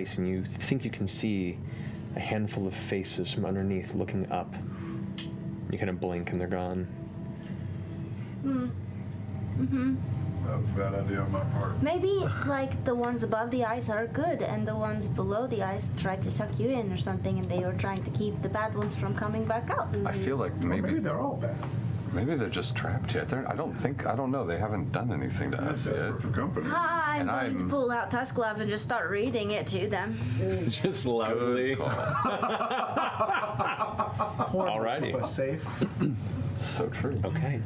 ice, and you think you can see a handful of faces from underneath looking up. You kind of blink and they're gone. That was a bad idea on my part. Maybe, like, the ones above the ice are good, and the ones below the ice tried to suck you in or something, and they were trying to keep the bad ones from coming back out. I feel like maybe they're all bad. Maybe they're just trapped here. I don't know. They haven't done anything to us yet. Desperate for company. I'm going to pull out Tusk Glove and just start reading it to them. Just loudly. Alrighty. Keep us safe. So true. Okay.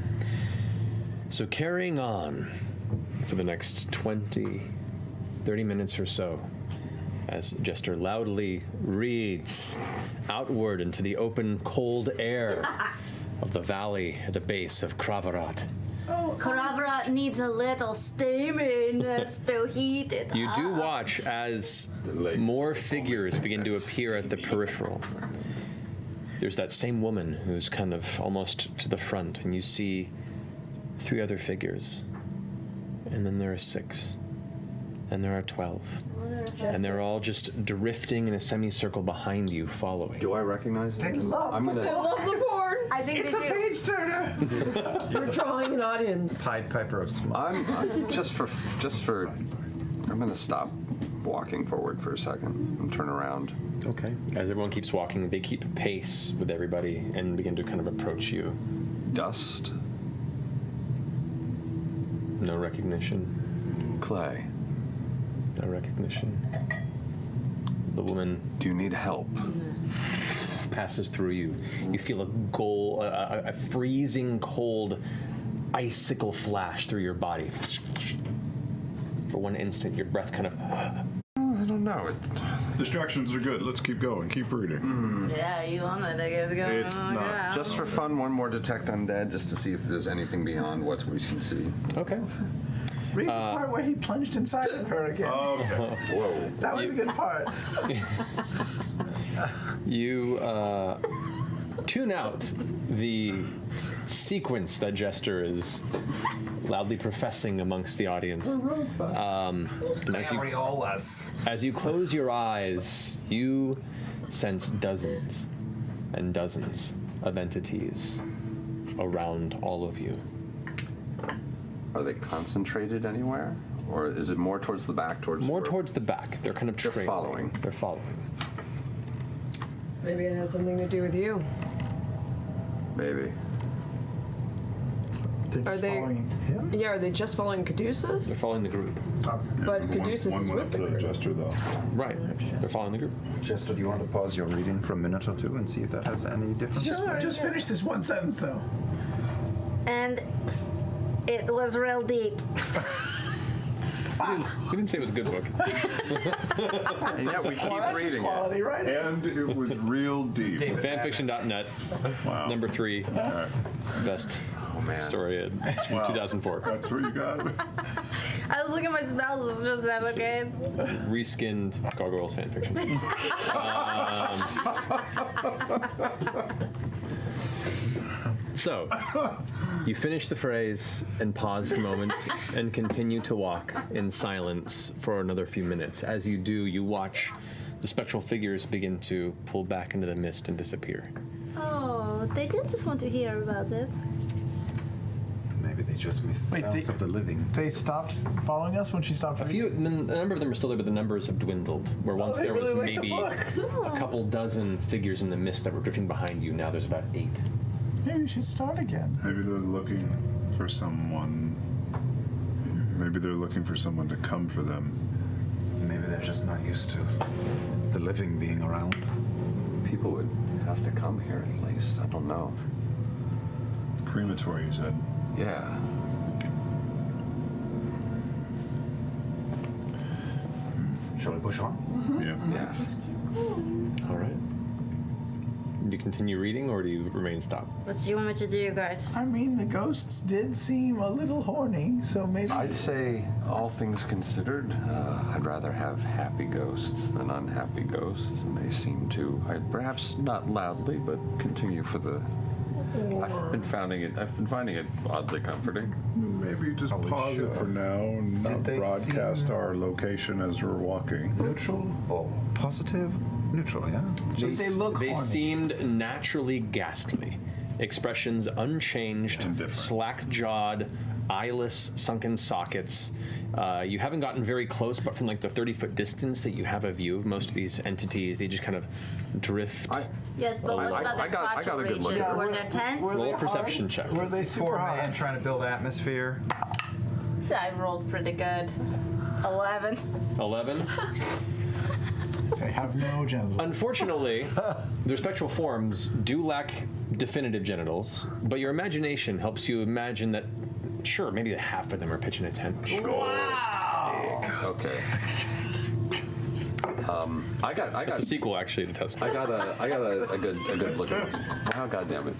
So carrying on for the next 20, 30 minutes or so, as Jester loudly reads outward into the open, cold air of the valley at the base of Kravarat. Karavra needs a little steaming to heat it You do watch as more figures begin to appear at the peripheral. There's that same woman who's kind of almost to the front, and you see 3 other figures. And then there are 6. And there are 12. And they're all just drifting in a semicircle behind you, following. Do I recognize They them? love I'm the gonna. Love the porn. I think It's they a do. page turner. You're drawing an audience. Pied Piper of Smut. I'm just for. I'm gonna stop walking forward for a second and turn around. Okay. As everyone keeps walking, they keep pace with everybody and begin to kind of approach you. Dust. No recognition. Clay. No recognition. The woman Do you need help? passes through you. You feel a freezing cold icicle flash through your body. For one instant, your breath kind of. I don't know. Distractions are good. Let's keep going. Keep reading. Yeah, you want to think it's going It's not. Just for fun, one more detect undead, just to see if there's anything beyond what we can see. Okay. Read the part where he plunged inside of her again. Okay. Whoa. That was a good part. You tune out the sequence that Jester is loudly professing amongst the audience. And as you close your eyes, you sense dozens and dozens of entities around all of you. Are they concentrated anywhere? Or is it more towards the back? More towards the back. They're kind of They're trailing. following. They're following. Maybe it has something to do with you. Maybe. They're just following him? Yeah, are they just following They're Caduceus? following the group. But Caduceus one is went with up the to group. Jester, though. Right. They're following the group. Jester, do you want to pause your reading for a minute or two and see if that has any difference? Just finish this one sentence, though. And it was real deep. We didn't say it was a good book. And yet we keep reading it. Quality writing. And it was real deep. Fanfiction.net, Wow. number 3, All right. best Man. story in Wow. 2004. That's what you got. I was looking at my spells, it's just that, okay? Reskinned Gargoyles fanfiction. So, you finish the phrase and pause for a moment and continue to walk in silence for another few minutes. As you do, you watch the spectral figures begin to pull back into the mist and disappear. Oh, they did just want to hear about it. Maybe they just missed the Wait, sounds of the living. They stopped following us when she stopped A few, reading? a number of them are still there, but the numbers have dwindled. Where once they there was really like the maybe book. a couple dozen figures in the mist that were drifting behind you, now there's about 8. Maybe we should start again. Maybe they're looking for someone. Maybe they're looking for someone to come for them. Maybe they're just not used to the living being around. People would have to come here at least. I don't know. Crematory, you said. Yeah. Shall we push on? Yeah. Yes. All right. Do you continue reading or do you remain stopped? What do you want me to do, guys? I mean, the ghosts did seem a little horny, so maybe... I'd say, all things considered, I'd rather have happy ghosts than unhappy ghosts, and they seem to, perhaps not loudly, but continue for the I've been finding it oddly comforting. Maybe just pause it for now and not they broadcast seem- our location as we're walking. Neutral or positive? Neutral, yeah. They look They horny. seemed naturally ghastly. Expressions unchanged, Indifferent. slack-jawed, eyeless, sunken sockets. You haven't gotten very close, but from like the 30-foot distance that you have a view of most of these entities, they just kind of drift. Yes, but what I- about I the got- I got a good look regions? at it. Were there tents? Were Roll they a perception hard? check. Were they super Poor hard? man trying to build atmosphere. I rolled pretty good. 11. 11. They have no genitals. Unfortunately, their spectral forms do lack definitive genitals, but your imagination helps you imagine that, sure, maybe half of them are pitching a tent. Okay. I got That's the sequel, actually, to Tusk. a good look at. Oh, God damn it!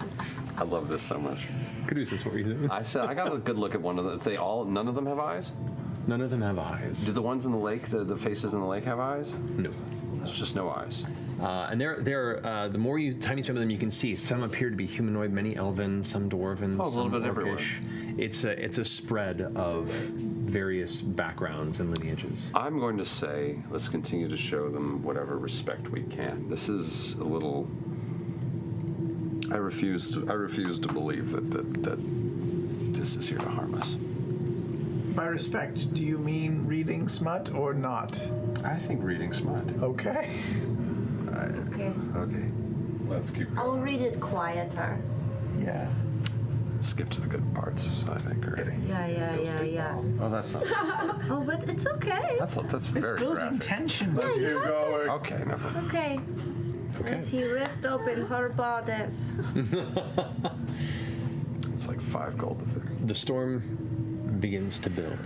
I love this so much. Caduceus, what were you doing? I got a good look at one of them. None of them have eyes. None of them have eyes. Do the ones in the lake, the faces in the lake, have eyes? No. It's just no eyes. And they're the more time you spend with them, you can see some appear to be humanoid, many elven, some dwarven, Oh, a little some bit everywhere. orcish. It's a spread of various backgrounds and lineages. I'm going to say, let's continue to show them whatever respect we can. This is a little. I refuse to believe that this is here to harm us. By respect, do you mean reading smut or not? I think reading smut. Okay. Okay. Okay. Let's keep I'll going. read it quieter. Yeah. Skip to the good parts, I think. Or, Yeah. oh, that's not. Oh, but it's okay. That's It's very building graphic. tension. Let's you keep got going. Okay, never mind. Okay. As he ripped open her bodice. It's like 5 gold to fix. The storm begins to build.